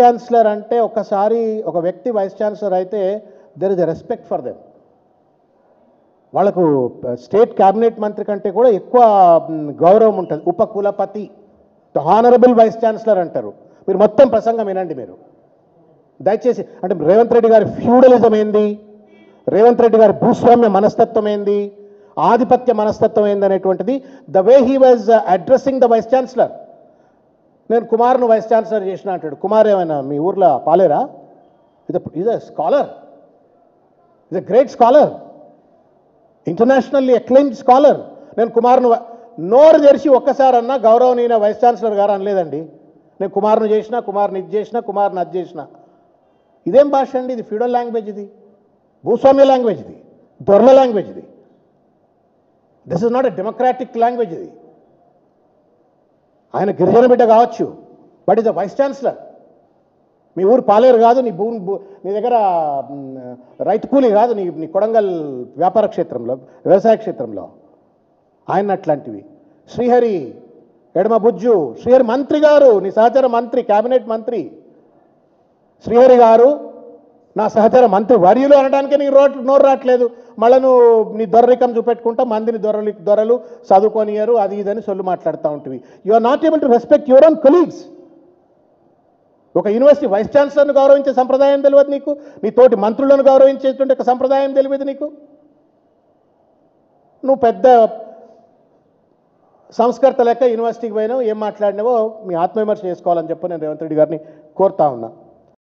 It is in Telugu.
ఛాన్సలర్ అంటే ఒకసారి ఒక వ్యక్తి వైస్ ఛాన్సలర్ అయితే there is a respect for them. వాళ్ళకు స్టేట్ క్యాబినెట్ మంత్రి కంటే కూడా ఎక్కువ గౌరవం ఉంటుంది. ఉపకులపతి, హానరబుల్ వైస్ ఛాన్సలర్ అంటారు. మీరు మొత్తం ప్రసంగం వినండి మీరు దయచేసి. అంటే రేవంత్ రెడ్డి గారి ఫ్యూడలిజం ఏంది, రేవంత్ రెడ్డి గారి భూస్వామ్య మనస్తత్వం ఏంది, ఆధిపత్య మనస్తత్వం ఏంది అనేటువంటిది the way he was addressing the vice chancellor. నేను కుమార్ను వైస్ ఛాన్సలర్ చేసిన అంటాడు. కుమార్ ఏమైనా మీ ఊర్లో పాలేరా? Is a scholar, is a great scholar, internationally acclaimed scholar. నేను కుమార్ను నోరు తెరిచి ఒక్కసారన్నా గౌరవనీయ వైస్ ఛాన్సలర్ గారు అనలేదండి. నేను కుమార్ను చేసిన, కుమార్ని ఇది చేసిన, కుమార్ని అది చేసిన. ఇదేం భాష అండి? ఇది ఫ్యూడల్ లాంగ్వేజ్, ఇది భూస్వామ్య లాంగ్వేజ్, ఇది దొరల లాంగ్వేజ్, ఇది this is not a democratic language. ఇది ఆయన గిరిజన బిడ్డ కావచ్చు, but is a vice chancellor. మీ ఊరు పాలేరు కాదు, నీ నీ దగ్గర రైతు కూలీ కాదు, నీ కొడంగల్ వ్యాపార క్షేత్రంలో, వ్యవసాయ క్షేత్రంలో ఆయన అట్లాంటివి. శ్రీహరి ఎడమ బుజ్జు, శ్రీహరి మంత్రి గారు, నీ సహచర మంత్రి, క్యాబినెట్ మంత్రి శ్రీహరి గారు నా సహచర మంత్రి వర్యులు అనడానికే నీకు నోరు రావట్లేదు. మళ్ళీ నువ్వు నీ దొరరికం చూపెట్టుకుంటా మందిని దొరలు చదువుకొనియరు అది ఇదని సొల్లు మాట్లాడుతూ ఉంటుంది. You are not able to respect your own colleagues. ఒక యూనివర్సిటీ వైస్ ఛాన్సలర్ను గౌరవించే సంప్రదాయం తెలియదు నీకు, నీ తోటి మంత్రులను గౌరవించేటువంటి ఒక సంప్రదాయం తెలియదు నీకు. నువ్వు పెద్ద సంస్కర్త లెక్క యూనివర్సిటీకి పోయినావు, ఏం మాట్లాడినావో మీ ఆత్మవిమర్శ చేసుకోవాలని చెప్పి నేను రేవంత్ రెడ్డి గారిని కోరుతా ఉన్నా.